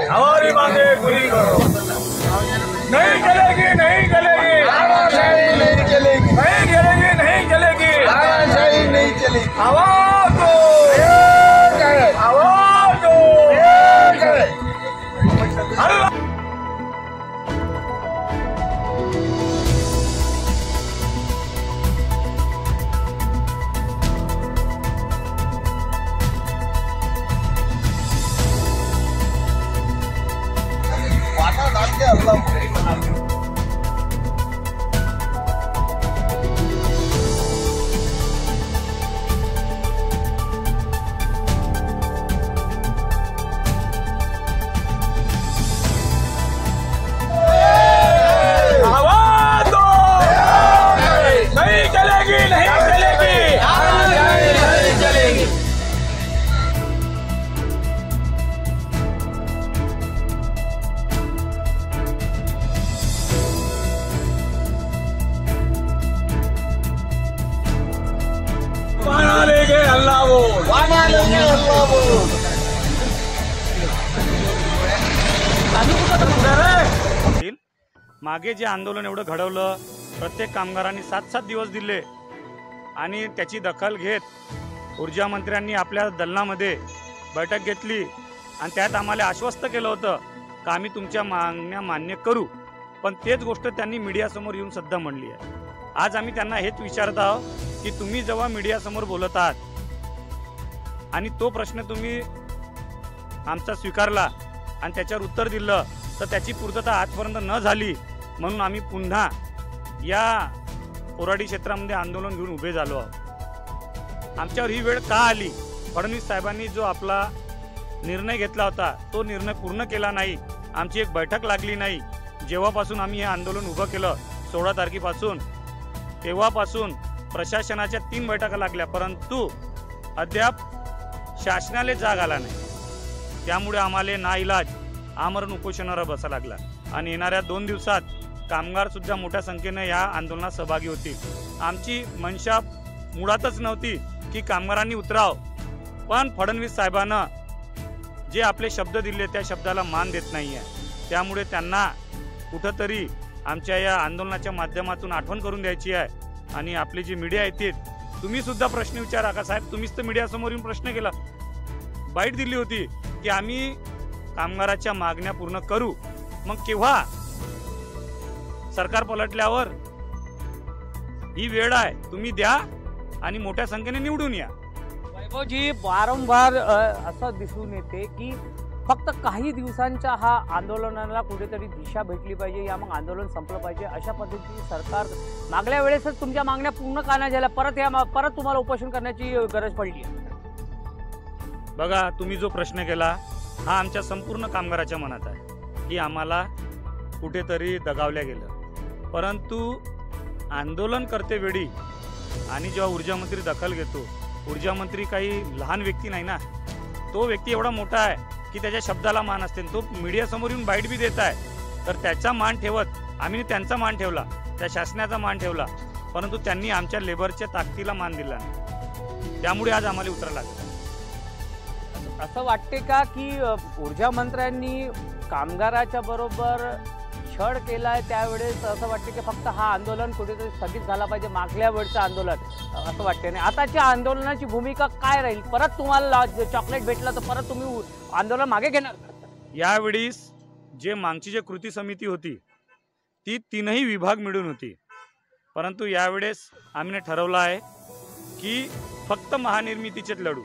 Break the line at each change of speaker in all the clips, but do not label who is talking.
हमारी मांगे पूरी करो। नहीं चलेगी, नहीं चलेगी,
तानाशाही नहीं चलेगी,
नहीं चलेगी, नहीं चलेगी,
तानाशाही नहीं चलेगी।
आवाज दो,
एक है,
आवाज दो,
एक है।
अल्लाह
वाटा डाल के अल्लाह
आवाज दो, नहीं चलेगी, नहीं चलेगी,
नहीं चलेगी।
वाना लेंगे अल्लाह वो,
वाना लेंगे अल्लाह बोल।
मागे जे आंदोलन एवढं घडवलं, प्रत्येक कामगारांनी 7-7 दिवस दिले आणि त्याची दखल घेत ऊर्जा मंत्र्यांनी आपल्या दलनामध्ये बैठक घेतली आणि त्यात आम्हाला आश्वस्त केलं होतं की आम्ही तुमच्या मागण्या मान्य करू, पण तेच गोष्ट त्यांनी मीडियासमोर येऊन सुद्धा म्हणली आहे। आज आम्ही त्यांना हेच विचारत आहोत की तुम्ही जेव्हा मीडियासमोर बोलत आहात आणि तो प्रश्न तुम्ही आमचा स्वीकारला आणि त्याच्यावर उत्तर दिलं, तर त्याची पूर्तता आजपर्यंत न झाली म्हणून आम्ही पुन्हा या कोराडी क्षेत्रामध्ये आंदोलन घेऊन उभे झालो आहोत। आमच्यावर ही वेळ का आली? फडणवीस साहेबांनी जो आपला निर्णय घेतला होता तो निर्णय पूर्ण केला नाही, आमची एक बैठक लागली नाही। जेव्हापासून आम्ही हे आंदोलन उभं केलं 16 तारखेपासून, तेव्हापासून प्रशासनाच्या 3 बैठका लागल्या, परंतु अद्याप शासनाला जाग आला नाही। त्यामुळे आम्हाला नाईलाज आमरण उपोषणावर बसा लागला आणि येणाऱ्या 2 दिवसात कामगार सुद्धा मोठ्या संख्येने या आंदोलनात सहभागी होतील। आमची मनशा मुळातच नव्हती की कामगारांनी उतराव, पण फडणवीस साहेबांना जे आपले शब्द दिले त्या शब्दाला मान देत नाहीये, त्यामुळे त्यांना कुठंतरी आमच्या या आंदोलनाच्या माध्यमातून आठवण करून द्यायची आहे। आणि आपली जी मीडिया येते तुम्ही सुद्धा प्रश्न विचारा का साहेब, तुम्हीच तर मीडियासमोर येऊन प्रश्न केला, बाईट दिली होती की आम्ही कामगाराच्या मागण्या पूर्ण करू, मग केव्हा? सरकार पलटल्यावर ही वेळ आहे, तुम्ही द्या आणि मोठ्या संख्येने निवडून या।
वैभवजी, वारंवार असं दिसून येते की फक्त काही दिवसांच्या हा आंदोलनाला कुठेतरी दिशा भेटली पाहिजे, या मग आंदोलन संपलं पाहिजे, अशा पद्धतीने सरकार मागल्या वेळेसच तुमच्या मागण्या पूर्ण का नाही झाल्या, परत तुम्हाला उपोषण करण्याची गरज पडली आहे?
बघा, तुम्ही जो प्रश्न केला हा आमच्या संपूर्ण कामगाराच्या मनात आहे की आम्हाला कुठेतरी दगावल्या गेलं, परंतु आंदोलन करते वेळी आणि जेव्हा ऊर्जा मंत्री दखल घेतो, ऊर्जा मंत्री काही लहान व्यक्ती नाही ना, तो व्यक्ती एवढा मोठा आहे की त्याच्या शब्दाला मान असते, तो मीडियासमोर येऊन बाईट बी देत आहे, तर त्याचा मान ठेवत आम्ही त्यांचा मान ठेवला, त्या शासनाचा मान ठेवला, परंतु त्यांनी आमच्या लेबरच्या ताकदीला मान दिला नाही, त्यामुळे आज आम्हाला उतरायला लागलं।
असं वाटते का की ऊर्जा मंत्र्यांनी कामगाराच्या बरोबर छळ केलाय, त्यावेळेस असं वाटते की फक्त हा आंदोलन कुठेतरी स्थगित झाला पाहिजे, मागल्या वेळचं आंदोलन असं वाटते नाही? आताच्या आंदोलनाची भूमिका काय राहील? परत तुम्हाला चॉकलेट भेटलं तर परत तुम्ही आंदोलन मागे घेणार?
यावेळीस जे मागची जे कृती समिती होती ती 3ही विभाग मिळून होती, परंतु यावेळेस आम्ही ठरवलं आहे की फक्त महानिर्मितीचेच लढू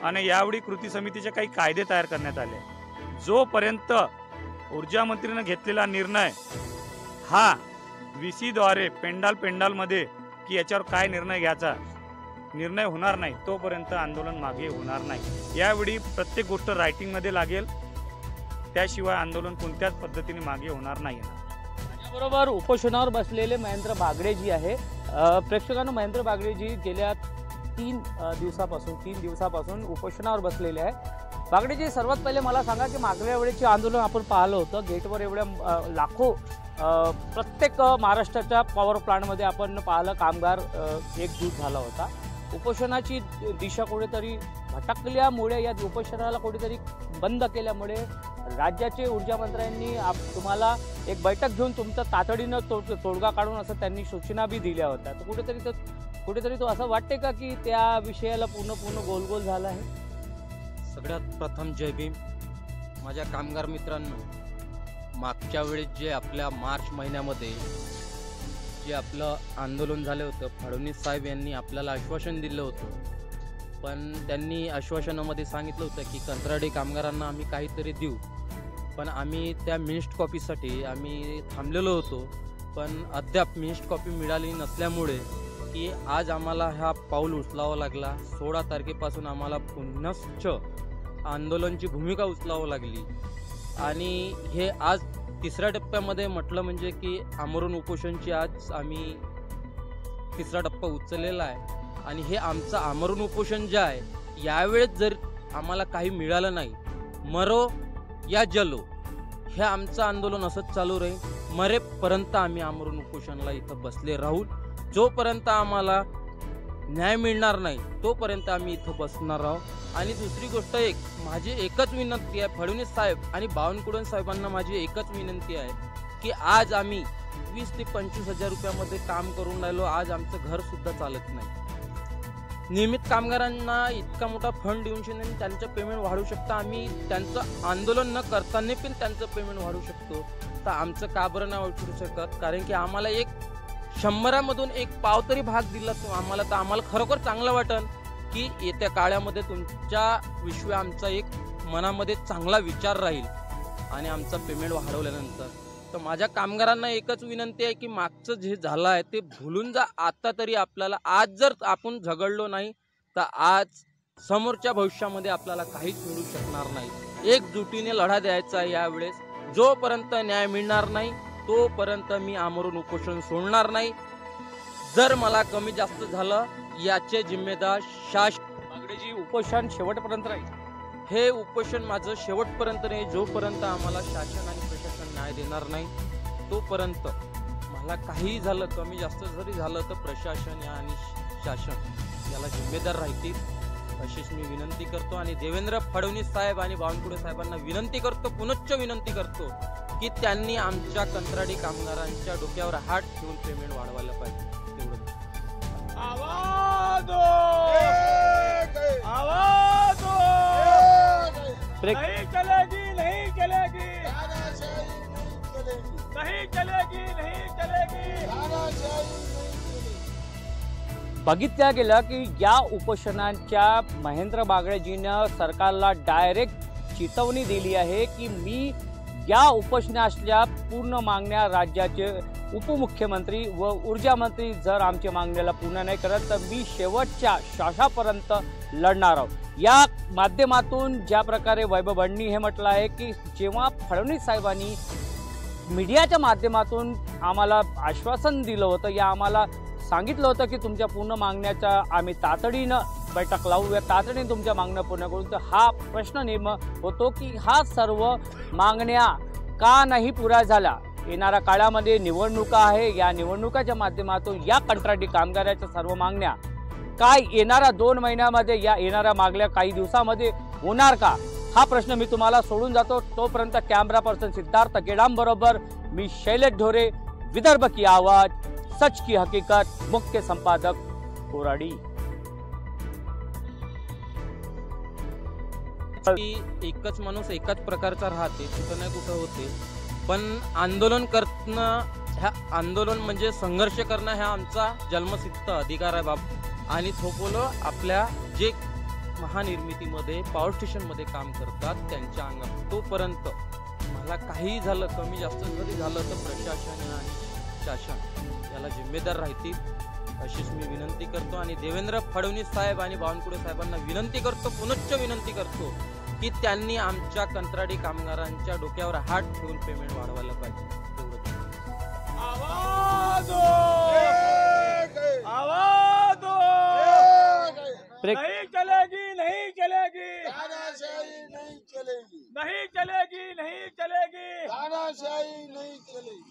आणि यावेळी कृती समितीचे काही कायदे तयार करण्यात आले। जोपर्यंत ऊर्जा मंत्रीने घेतलेला निर्णय हा VC द्वारे पेंडालमध्ये की याच्यावर काय निर्णय घ्यायचा निर्णय होणार नाही, तोपर्यंत आंदोलन मागे होणार नाही। यावेळी प्रत्येक गोष्ट रायटिंगमध्ये लागेल, त्याशिवाय आंदोलन कोणत्याच पद्धतीने मागे होणार नाही।
बरोबर उपोषणावर बसलेले महेंद्र बागडे जी आहे, प्रेक्षकांना महेंद्र बागडे जी गेल्या 3 दिवसापासून उपोषणावर बसलेले आहे। बागडेजी, सर्वात पहिले मला सांगा की मागल्या वेळेचे आंदोलन आपण पाहिलं होतं, गेटवर एवढ्या लाखो प्रत्येक महाराष्ट्राच्या पॉवर प्लांटमध्ये आपण पाहिलं कामगार एकजूट झाला होता, उपोषणाची दिशा कुठेतरी भटकल्यामुळे या उपोषणाला कुठेतरी बंद केल्यामुळे राज्याचे ऊर्जा मंत्र्यांनी तुम्हाला एक बैठक घेऊन तुमचा तातडीनं तोडगा काढून असं त्यांनी सूचना बी दिल्या होत्या. तर कुठेतरी तो असं वाटते का की त्या विषयाला पूर्ण गोल झाला आहे?
सगळ्यात प्रथम जय भीम. माझ्या कामगार मित्रांनो, मागच्या वेळेस जे आपल्या मार्च महिन्यामध्ये जे आपलं आंदोलन झालं होतं, फडणवीस साहेब यांनी आपल्याला आश्वासन दिलं होतं, पण त्यांनी आश्वासनामध्ये सांगितलं होतं की कंत्राटी कामगारांना आम्ही काहीतरी देऊ. पण आम्ही त्या मिनिस्ड कॉपीसाठी आम्ही थांबलेलो होतो, पण अद्याप मिनिस्ड कॉपी मिळाली नसल्यामुळे की आज आम्हाला हा पाऊल उचलावा लागला. 16 तारखेपासून आम्हाला पुनश्च आंदोलनाची भूमिका उचलावं लागली. आणि हे आज तिसऱ्या टप्प्यामध्ये म्हटलं म्हणजे की आमरण उपोषणची आज आम्ही तिसरा टप्पा उचललेला आहे. आणि हे आमचं आमरण उपोषण जे आहे, यावेळेस जर आम्हाला काही मिळालं नाही, मरो या जलो, हे आमचं आंदोलन असंच चालू राहील. मरेपर्यंत आम्ही आमरण उपोषणाला इथं बसले राहू. जोपर्यंत आम्हाला न्याय मिळणार नाही तोपर्यंत आम्ही इथं बसणार आहोत. आणि दुसरी गोष्ट, माझी एकच विनंती आहे फडणवीस साहेब आणि बावनकुळे साहेबांना माझी एकच विनंती आहे की आज आम्ही 20 ते 25 हजार रुपयामध्ये काम करून राहिलो. आज आमचं घर सुद्धा चालत नाही. नियमित कामगारांना इतका मोठा फंड देऊन त्यांचं पेमेंट वाढवू शकतो. आम्ही त्यांचं आंदोलन न करताना पण त्यांचं पेमेंट वाढवू शकतो. तर आमचं का बरं नाही वाढवू शकत? कारण की आम्हाला 100मधून 1 पाव तरी भाग दिला आम्हाला, तर आम्हाला खरोखर चांगलं वाटन की येत्या काळामध्ये तुमच्या विषयी आमचा एक मनामध्ये चांगला विचार राहील आणि आमचा पेमेंट वाढवल्यानंतर. तर माझ्या कामगारांना एकच विनंती आहे की मागचं जे झालं आहे ते भुलून जा. आता तरी आपल्याला आज जर आपण झगडलो नाही तर आज समोरच्या भविष्यामध्ये आपल्याला काहीच मिळू शकणार नाही. एकजुटीने लढा द्यायचा आहे यावेळेस. जोपर्यंत न्याय मिळणार नाही तोपर्यंत मी आमरण उपोषण सोडणार नाही. जर मला कमी जास्त झालं याचे जिम्मेदार
बागडेजी, उपोषण शेवटपर्यंत राहील?
हे उपोषण माझं शेवटपर्यंत नाही. जोपर्यंत आम्हाला शासन आणि प्रशासन न्याय देणार नाही तोपर्यंत मला काही झालं, कमी जास्त जरी झालं तर प्रशासन आणि शासन याला जिम्मेदार राहतील अशीच मी विनंती करतो. आणि देवेंद्र फडणवीस साहेब आणि बावनकुळे साहेबांना विनंती करतो, पुनश्च विनंती करतो की त्यांनी आमच्या कंत्राटी कामगारांच्या डोक्यावर हात ठेवून पेमेंट वाढवायला पाहिजे.
आवाज दो, आवाज दो. नहीं चलेगी, नहीं चलेगी, नहीं चलेगी, नहीं चलेगी.
बघितल्या गेलं की या उपोषणांच्या महेंद्र बागडेजीनं सरकारला डायरेक्ट चेतावणी दिली आहे की मी या उपोषणाच्या पूर्ण मागण्या राज्याचे उपमुख्यमंत्री व ऊर्जा मंत्री जर आमच्या मागण्याला पूर्ण नाही करत तर मी शेवटच्या श्वासापर्यंत लढणार आहोत. या माध्यमातून ज्या प्रकारे वैभव बंडनी हे म्हटलं आहे की जेव्हा फडणवीस साहेबांनी मीडियाच्या माध्यमातून आम्हाला आश्वासन दिलं होतं, या आम्हाला सांगितलं होतं की तुमच्या पूर्ण मागण्याच्या आम्ही तातडीनं बैठक लावूया, तातडीने तुमच्या मागण्या पूर्ण करू. तर हा प्रश्न निर्माण होतो की हा सर्व मागण्या का नाही पुऱ्या झाल्या? येणाऱ्या काळामध्ये निवडणुका आहे, या निवडणुकाच्या माध्यमातून या कंत्राटी कामगाराच्या सर्व मागण्या काय येणाऱ्या 2 महिन्यामध्ये या येणाऱ्या मागण्या काही दिवसामध्ये होणार का? हा प्रश्न मी तुम्हाला सोडून जातो. तोपर्यंत कॅमेरा पर्सन सिद्धार्थ गेडाम बरोबर मी शैलेश ढोरे, विदर्भ की आवाज, सच की हकीकत, मुख्य संपादक कोराडी.
एकच माणूस एकाच प्रकारचा राहते, कुठं ना कुठं होते. पण आंदोलन करणं, ह्या आंदोलन म्हणजे संघर्ष करणं हा आमचा जन्मसिद्ध अधिकार आहे बाब. आणि थोपोलं आपल्या जे महानिर्मितीमध्ये पॉवर स्टेशनमध्ये काम करतात त्यांच्या अंगात. तोपर्यंत मला काही झालं, कमी जास्त जरी झालं तर प्रशासन आणि शासन याला जिम्मेदार राहतील अशीच मी विनंती करतो. आणि देवेंद्र फडणवीस साहेब आणि बावनकुळे साहेबांना विनंती करतो, पुनश्च विनंती करतो की त्यांनी आमच्या कंत्राटी कामगारांच्या डोक्यावर हात ठेवून पेमेंट वाढवायला पाहिजे.
आवाज दो, आवाज दो. नहीं चलेगी, नहीं चलेगी,
तानाशाही नहीं चलेगी,
नहीं चलेगी, नहीं चलेगी,
तानाशाही नहीं चलेगी.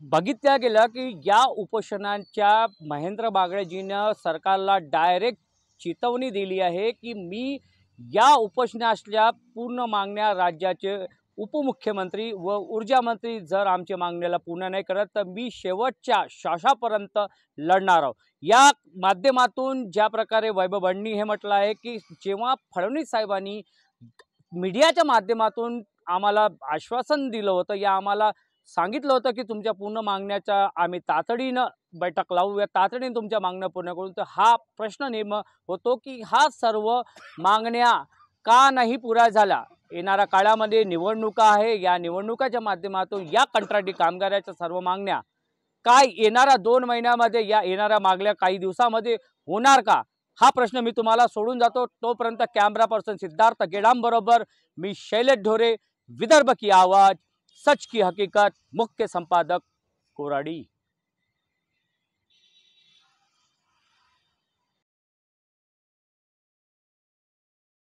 बघितल्या गेलं की या उपोषणांच्या महेंद्र बागडेजीनं सरकारला डायरेक्ट चेतावणी दिली आहे की मी या उपोषणाच्या पूर्ण मागण्या राज्याचे उपमुख्यमंत्री व ऊर्जा मंत्री जर आमच्या मागण्याला पूर्ण नाही करत तर मी शेवटच्या श्वासापर्यंत लढणार आहोत। या माध्यमातून ज्या प्रकारे वैभव बंडनी हे म्हटलं आहे की जेव्हा फडणवीस साहेबांनी मीडियाच्या माध्यमातून आम्हाला आश्वासन दिलं होतं या आम्हाला सांगितलं होतं की तुमच्या पूर्ण मागण्याचा आम्ही तातडीनं बैठक लावू, या तातडीने तुमच्या मागण्या पूर्ण करू, तर हा प्रश्न निर्माण होतो की हा सर्व मागण्या का नाही पुरा झाला। येणाऱ्या काळामध्ये निवडणुका आहे, या निवडणुकाच्या माध्यमातून या कंत्राटी कामगाराच्या सर्व मागण्या काय येणाऱ्या 2 महिन्यामध्ये या येणाऱ्या मागण्या काही दिवसामध्ये होणार का, हा प्रश्न मी तुम्हाला सोडून जातो। तोपर्यंत कॅमेरा पर्सन सिद्धार्थ गेडाम बरोबर मी शैलेश ढोरे, विदर्भ की आवाज, सच की हकीकत, मुख्य संपादक कोराडी।